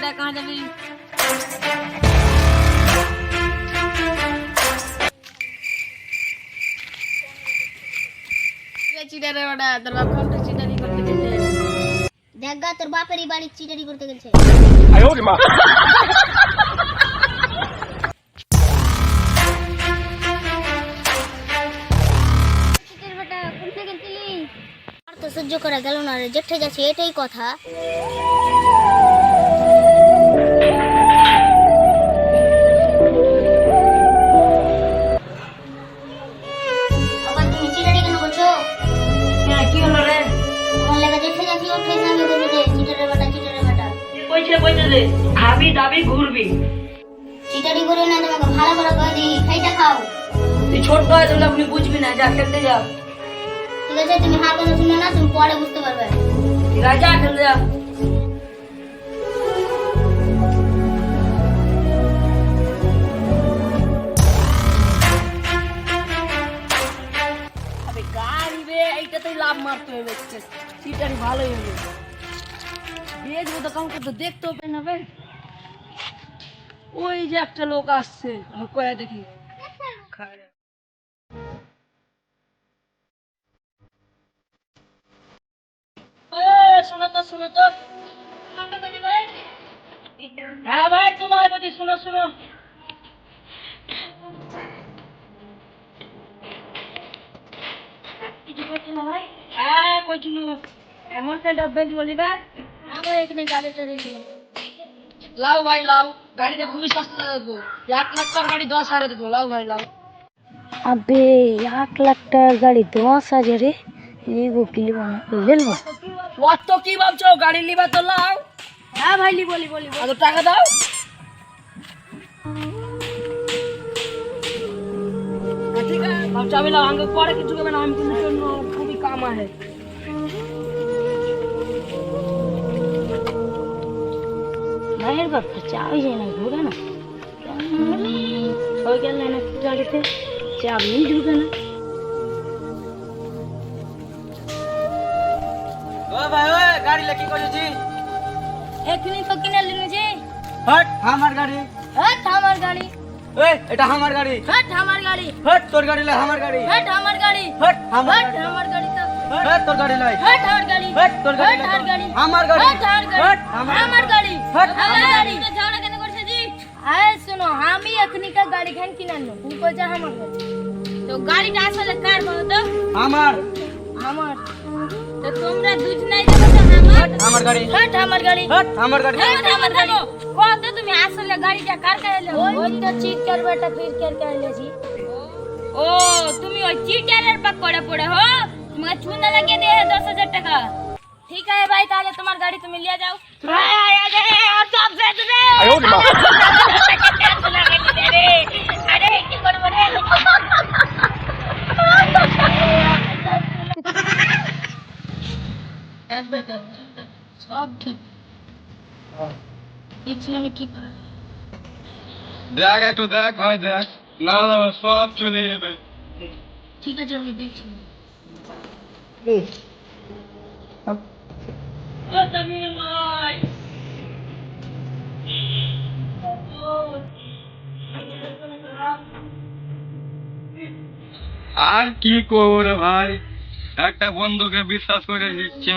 বেটা कहां যাবি চিটারে বেটা তোর বাপ কোনটা চিটারি করতে গেছে দেখগা তোর বাপেরই বাড়ি চিটারি করতে গেছে আয়ো রে মা চিটার বেটা কোনটা গেছিলি আর তো সহ্য করা গেল না রে যেঠে যাচ্ছে এটাই কথা আবার তুমি চিটারি কেন করছো কি হলো রে আমার লাগা যেঠে যাচ্ছি ওঠে সঙ্গে বলে দে চিটারে বেটা কইছে রে খাবি দাবি ঘুরবি চিটারি করে না তোমাকে ভালো করে কই দি খাইটা খাও তুই ছোট হয় তাহলে আপনি বুঝবি না যা খেলতে যা ঠিক আছে তুমি হার কথা শুনে না তুমি পরে বুঝতে পারবে ঠিক আছে যা খেলতে যা আবে গাড়ি রে এইটাতেই লাভ মারতে হবে সিটারি ভালোই হবে বেজবো তো কাউকে তো দেখতে হবে না বে ওই যে একটা লোক আসছে কয়া দেখি খায় শোনো তো হ্যাঁ ভাই তোমার প্রতি শোনো কিছু করছি না ভাই হ্যাঁ কইছি এমন একটা বেঞ্চ বলি না আমার এখানে গাড়িটা রেখে লাও ভাই লাও গাড়িতে খুবই সস্তা দেবো 1 লাখ টাকার গাড়ি 10,000 দেবো লাও ভাই লাও अबे 1 लाख টাকার গাড়ি 10,000 এ এগো কি লিবো না লেলবো কত কি ভাবছো গাড়ি লিবা তো লাও হ্যাঁ ভাই বলি আর টাকা দাও ঠিক আছে ভাবছো আমি লাও আগে পরে কিছু করবে না আমি কিন্তু জন্য খুবই কাম আছে ভাইয়ের বাপটা চাবি যায় না ঢোকে না ওই গেল না গাড়িতে চাবি ঢোকে না ও ভাই ওই গাড়ি লেকি করেছি এখনি তো কিনে নিলি যে হট আমার গাড়ি হট আমার গাড়ি এই এটা আমার গাড়ি হট আমার গাড়ি হট তোর গাড়ি লাই আমার গাড়ি হট আমার গাড়ি হট আমার হট আমার গাড়ি তো হট তোর গাড়ি লাই হট আমার গাড়ি হট তোর গাড়ি হট আমার গাড়ি আমার গাড়ি হট আমার গাড়ি হট আমার গাড়ি তো ঝগড়া কেন করছে জি আয় শুনো আমি এখনি কা গাড়ি খান কিনে আনলো তুই কই যা আমার গাড়ি তো গাড়িটা আসলে কার বলো তো আমার তো তোমরা দুজনাই যাবে তো আমার গাড়ি হট আমার গাড়ি হট আমার গাড়ি হট আমার গাড়ি কত তুমি আসলে গাড়িটা কার কাইলে ওই তো চিটার বেটা ফির কের কাইলেছি ও তুমি ওই চিটারের পাক পড়ে हो তোমাকে চুনা লাগিয়ে দিয়ে 10,000 টাকা ঠিক আছে ভাই তাহলে তোমার গাড়ি তুমি নিয়ে যাও আর সব শেষ রে আয়ো রে মা আরে কি করব রে সব ঠিক ইসলামে কি করে দেখ একটু দেখ ভাই দেখ না না সব চলে যাবে ঠিক আছে আমি দেখছি ও তুমি ভাই আর কি করবো রে ভাই একটা বন্ধুকে বিশ্বাস করে দিচ্ছে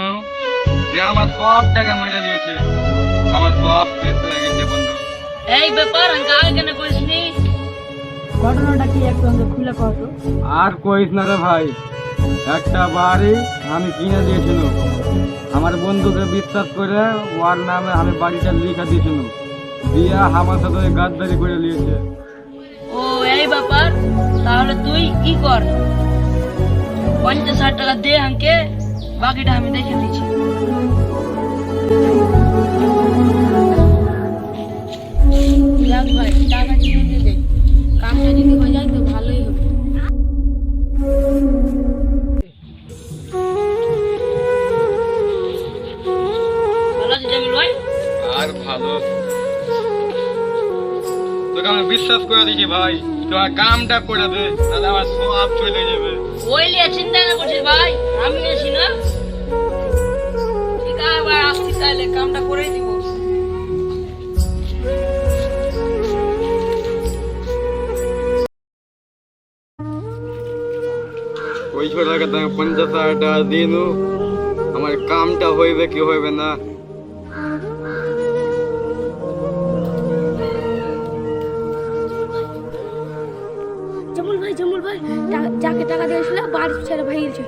যে আমার সব টাকা মেরে দিয়েছে আমার সব শেষ হয়ে গেছে বন্ধু এই ব্যাপার আগে কেন কইসনি ঘটনাটা কি একটু আমাকে খুলে কও তো আর কইস না রে ভাই একটা বাড়ি আমি কিনে দিয়েছিলাম আমার বন্ধুকে বিশ্বাস করে ওর নামে আমি বাড়িটা লিখে দিয়েছিলাম দিয়া আমার সাথে গাদ্দারি করে নিয়েছে ও এই ব্যাপার তাহলে তুই কি কর 50,000 টাকা দে আমাকে বাকিটা আমি দেখে নিচ্ছি যাক ভাই টাকা দিয়ে দিলে কামটা যদি হয়ে যায় তো ভালোই হবে ভালো আছে জামিল ভাই আর ভালো তোকে আমি বিশ্বাস করে দিয়েছি ভাই তোমার কামটা করে দে তাহলে আমার সব চলে যাবে ওই লিয়ে চিন্তা না করছিস ভাই আমি আছি না ঠিক আছে ভাই আসছি তাহলে কামটা করেই দিব ওই ছোটটাকে তো আমি 50,000 টাকা দিয়ে নু, আমার কামটা হইবে কি হইবে না। জামুল ভাই যাকে টাকা দিয়েছিল বাড়ি ছেড়ে ভাই গেছে।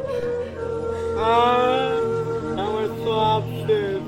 আমার সব শেষ।